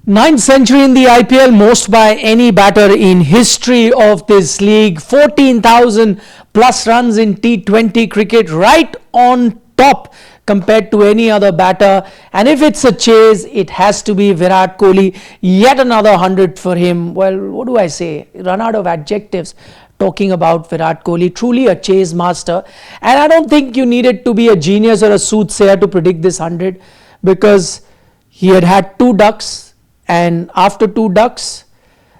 Ninth century in the IPL, most by any batter in history of this league. 14,000 plus runs in T20 cricket, right on top compared to any other batter. And if it's a chase, it has to be Virat Kohli. Yet another 100 for him. Well, what do I say? Run out of adjectives talking about Virat Kohli. Truly a chase master. And I don't think you needed to be a genius or a soothsayer to predict this 100, because he had two ducks. And after two ducks,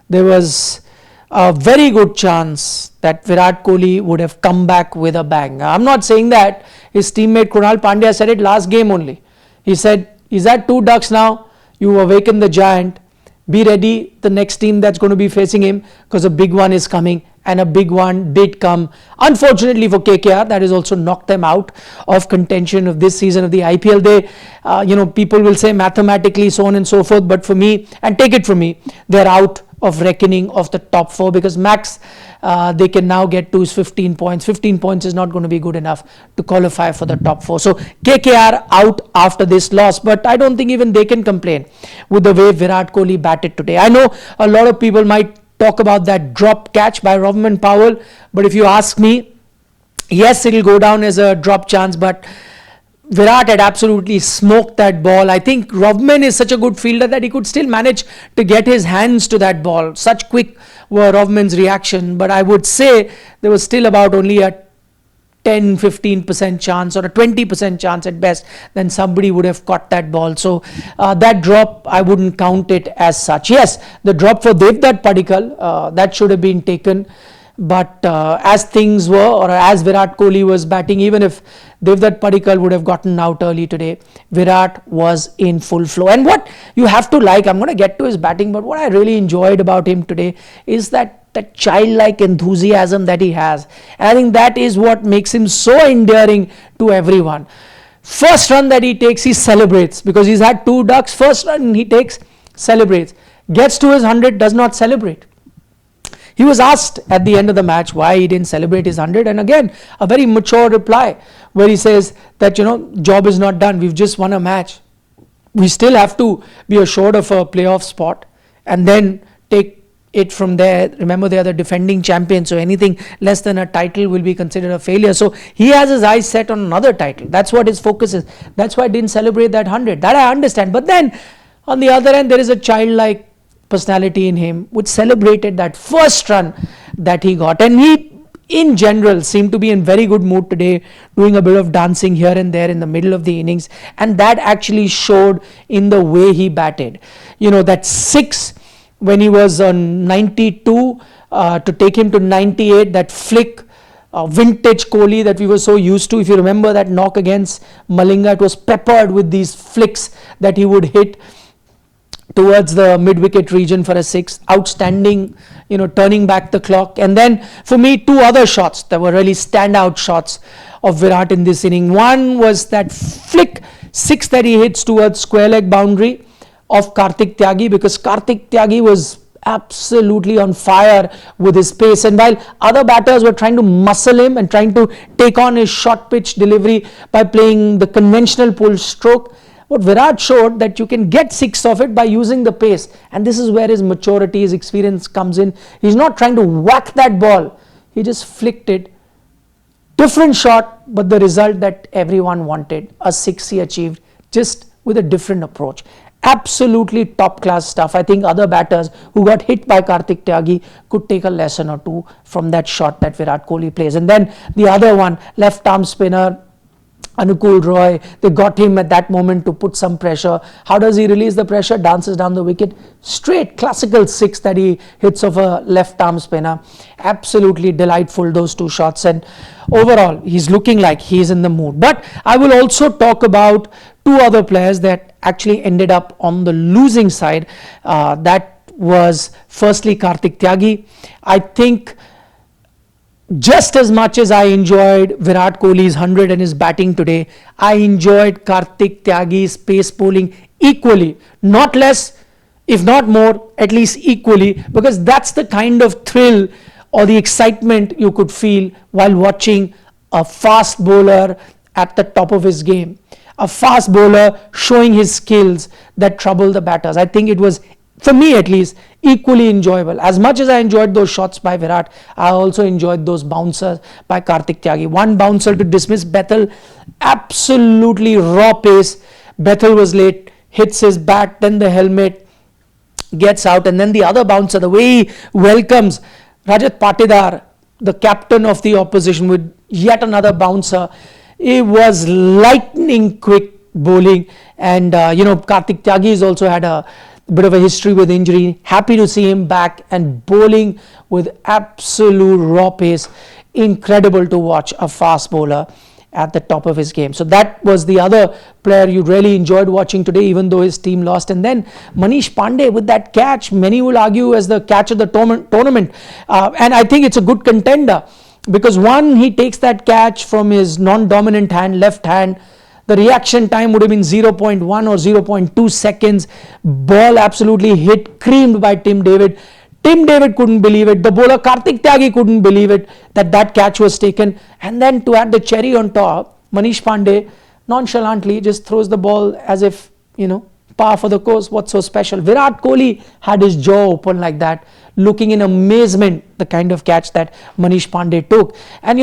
there was a very good chance that Virat Kohli would have come back with a bang. I'm not saying that. His teammate Krunal Pandya said it last game only. He said, he's had two ducks now. You awaken the giant. Be ready, the next team that's going to be facing him, because a big one is coming. And a big one did come. Unfortunately for KKR, that has also knocked them out of contention of this season of the IPL. They, people will say mathematically, so on and so forth. But for me, and take it from me, they're out of reckoning of the top four, because max they can now get to is 15 points. 15 points is not going to be good enough to qualify for the top four. So KKR out after this loss, but I don't think even they can complain with the way Virat Kohli batted today. I know a lot of people might talk about that drop catch by Rovman Powell, but if you ask me, yes, it'll go down as a drop chance, but Virat had absolutely smoked that ball. I think Rovman is such a good fielder that he could still manage to get his hands to that ball. Such quick were Rovman's reaction, but I would say there was still about only a 10-15% chance or a 20% chance at best, then somebody would have caught that ball. So that drop, I wouldn't count it as such. Yes, the drop for Devdutt Padikkal, that should have been taken. But as things were, or as Virat Kohli was batting, even if Devdutt Padikkal would have gotten out early today, Virat was in full flow. And what you have to like, I'm going to get to his batting, but what I really enjoyed about him today is that childlike enthusiasm that he has. And I think that is what makes him so endearing to everyone. First run that he takes, he celebrates, because he's had two ducks. First run he takes, celebrates. Gets to his 100, does not celebrate. He was asked at the end of the match why he didn't celebrate his 100, and again a very mature reply where he says that job is not done, we've just won a match, we still have to be assured of a playoff spot and then take it from there. Remember, they are the defending champions, so anything less than a title will be considered a failure. So he has his eyes set on another title. That's what his focus is. That's why I didn't celebrate that 100. That I understand. But then on the other end, there is a childlike personality in him which celebrated that first run that he got. And he, in general, seemed to be in very good mood today, doing a bit of dancing here and there in the middle of the innings. And that actually showed in the way he batted. That six when he was on 92 to take him to 98, that flick, vintage Kohli that we were so used to. If you remember that knock against Malinga, it was peppered with these flicks that he would hit towards the mid-wicket region for a six. Outstanding, turning back the clock. And then for me, two other shots that were really standout shots of Virat in this inning. One was that flick six that he hits towards square leg boundary of Kartik Tyagi, because Kartik Tyagi was absolutely on fire with his pace, and while other batters were trying to muscle him and trying to take on his short pitch delivery by playing the conventional pull stroke, what Virat showed that you can get six of it by using the pace, and this is where his maturity, his experience comes in. He's not trying to whack that ball, he just flicked it. Different shot, but the result that everyone wanted, a six he achieved, just with a different approach. Absolutely top class stuff. I think other batters who got hit by Kartik Tyagi could take a lesson or two from that shot that Virat Kohli plays. And then the other one, left arm spinner Anukul Roy, they got him at that moment to put some pressure. How does he release the pressure? Dances down the wicket. Straight classical six that he hits of a left arm spinner. Absolutely delightful, those two shots. And overall, he's looking like he's in the mood. But I will also talk about two other players that actually ended up on the losing side. That was firstly Kartik Tyagi. I think just as much as I enjoyed Virat Kohli's 100 and his batting today, I enjoyed Kartik Tyagi's pace bowling equally, not less, if not more, at least equally, because that's the kind of thrill or the excitement you could feel while watching a fast bowler at the top of his game. a fast bowler showing his skills that trouble the batters. I think it was, for me at least, equally enjoyable. As much as I enjoyed those shots by Virat, I also enjoyed those bouncers by Kartik Tyagi. One bouncer to dismiss Bethel, absolutely raw pace. Bethel was late, hits his bat, then the helmet, gets out, and then the other bouncer, the way he welcomes Rajat Patidar, the captain of the opposition, with yet another bouncer. It was lightning quick bowling, and Kartik Tyagi has also had a bit of a history with injury. Happy to see him back and bowling with absolute raw pace. Incredible to watch a fast bowler at the top of his game. So that was the other player you really enjoyed watching today, even though his team lost. And then Manish Pandey with that catch, many will argue as the catch of the tournament. And I think it's a good contender, because one, he takes that catch from his non-dominant hand, left hand. The reaction time would have been 0.1 or 0.2 seconds. Ball absolutely hit, creamed by Tim David. Tim David couldn't believe it. The bowler Kartik Tyagi couldn't believe it that catch was taken. And then to add the cherry on top, Manish Pandey nonchalantly just throws the ball as if, par for the course. What's so special? Virat Kohli had his jaw open like that, looking in amazement, the kind of catch that Manish Pandey took. And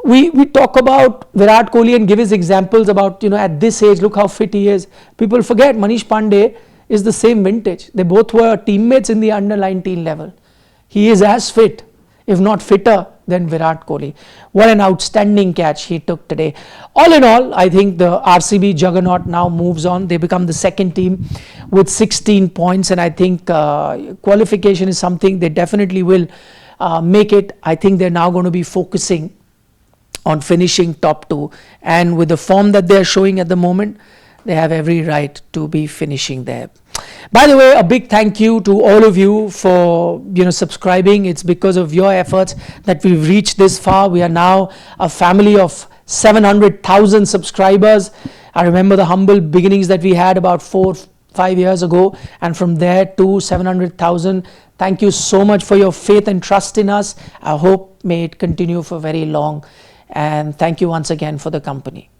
we talk about Virat Kohli and give his examples about, at this age, look how fit he is. People forget Manish Pandey is the same vintage. They both were teammates in the under 19 level. He is as fit, if not fitter, than Virat Kohli. What an outstanding catch he took today. All in all, I think the RCB juggernaut now moves on. They become the second team with 16 points, and I think qualification is something they definitely will make it. I think they're now going to be focusing on finishing top two, and with the form that they're showing at the moment, they have every right to be finishing there. By the way, a big thank you to all of you for subscribing. It's because of your efforts that we've reached this far. We are now a family of 700,000 subscribers. I remember the humble beginnings that we had about 4-5 years ago, and from there to 700,000. Thank you so much for your faith and trust in us. I hope may it continue for very long, and thank you once again for the company.